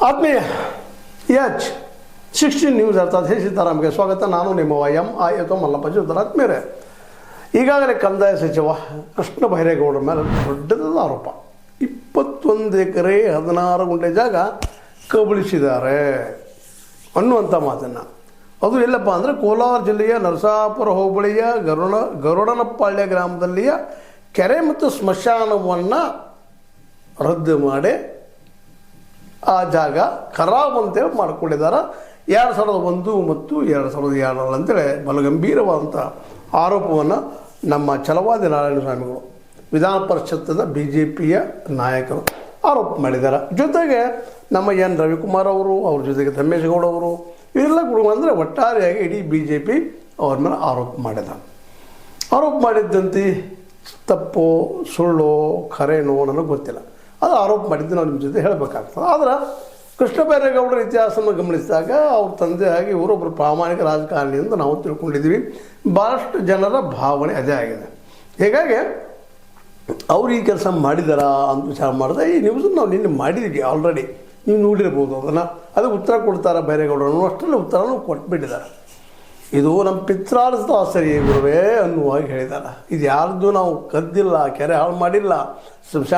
ಆತ್ಮೀಯ H 16 news ಅರ್ಥಾತ್ ಹೇ ಸೀತಾರಾಮ್ಗೆ ಸ್ವಾಗತ. ನಾನು ನಿಮ್ಮ MI ಮಲ್ಲಪ್ಪ ಜೋತರ. ಆತ್ಮೀಯರೇ, ಈಗಾಗಲೇ ಕಂದಾಯ ಸಚಿವ ಕೃಷ್ಣ ಬೈರೇಗೌಡರ ಮೇಲೆ ದೊಡ್ಡದಾದ ಆರೋಪ. 21 ಎಕರೆ 16 ಗುಂಟೆ ಜಾಗ ಕಬಳಿಸಿದ್ದಾರೆ ಅನ್ನುವಂಥ ಮಾತನ್ನು. ಅದು ಎಲ್ಲಪ್ಪ ಅಂದರೆ ಕೋಲಾರ ಜಿಲ್ಲೆಯ ನರಸಾಪುರ ಹೋಬಳಿಯ ಗರುಡನಪಾಳ್ಯ ಗ್ರಾಮದಲ್ಲಿಯ ಕೆರೆ ಮತ್ತು ಸ್ಮಶಾನವನ್ನು ರದ್ದು ಮಾಡಿ ಆ ಜಾಗ ಖರಾಬ್ ಅಂತೇಳಿ ಮಾಡಿಕೊಂಡಿದ್ದಾರೆ. 2001 ಮತ್ತು 2002 ಅಂತೇಳಿ ಬಲು ಗಂಭೀರವಾದಂಥ ಆರೋಪವನ್ನು ನಮ್ಮ ಛಲವಾದಿ ನಾರಾಯಣಸ್ವಾಮಿಗಳು ವಿಧಾನ ಪರಿಷತ್ತದ BJPಯ ನಾಯಕರು ಆರೋಪ ಮಾಡಿದ್ದಾರೆ. ಜೊತೆಗೆ ನಮ್ಮ N ರವಿಕುಮಾರ್ ಅವರು, ಅವ್ರ ಜೊತೆಗೆ ತಮ್ಮೇಶಗೌಡ ಅವರು, ಇವೆಲ್ಲ ಕೂಡ ಅಂದರೆ ಒಟ್ಟಾರೆಯಾಗಿ ಇಡೀ BJP ಅವ್ರ ಮೇಲೆ ಆರೋಪ ಮಾಡಿದ್ದಂತೆ ತಪ್ಪು ಸುಳ್ಳು ಖರೇನೋ ನನಗೆ ಗೊತ್ತಿಲ್ಲ. ಅದು ಆರೋಪ ಮಾಡಿದ್ದು ನಾವು ನಿಮ್ಮ ಜೊತೆ ಹೇಳಬೇಕಾಗ್ತದೆ. ಆದರೆ ಕೃಷ್ಣ ಬೈರೇಗೌಡರ ಇತಿಹಾಸವನ್ನು ಗಮನಿಸಿದಾಗ ಅವ್ರ ತಂದೆಯಾಗಿ ಇವರೊಬ್ಬರು ಪ್ರಾಮಾಣಿಕ ರಾಜಕಾರಣಿ ಎಂದು ನಾವು ತಿಳ್ಕೊಂಡಿದ್ದೀವಿ. ಭಾಳಷ್ಟು ಜನರ ಭಾವನೆ ಅದೇ ಆಗಿದೆ. ಹೀಗಾಗಿ ಅವ್ರು ಈ ಕೆಲಸ ಮಾಡಿದಾರಾ ಅಂತ ವಿಚಾರ ಮಾಡಿದೆ. ಈ ನ್ಯೂಸನ್ನು ನಾವು ನಿನ್ನೆ ಮಾಡಿದ್ದೀವಿ ಆಲ್ರೆಡಿ, ನೀವು ನೋಡಿರ್ಬೋದು ಅದನ್ನು. ಅದಕ್ಕೆ ಉತ್ತರ ಕೊಡ್ತಾರೆ ಬೈರೇಗೌಡರು, ಅಷ್ಟರಲ್ಲಿ ಉತ್ತರನೂ ಕೊಟ್ಬಿಟ್ಟಿದ್ದಾರೆ. ಇದು ನಮ್ಮ ಪಿತ್ರಾರ್ಜಿತ ಆಸ್ತಿ ಗುರುವೇ ಅನ್ನುವಾಗಿ ಹೇಳಿದ್ದಾರೆ. ಇದು ಯಾರ್ದು ನಾವು ಕದ್ದಿಲ್ಲ, ಕೆರೆ ಹಾಳು ಮಾಡಿಲ್ಲ,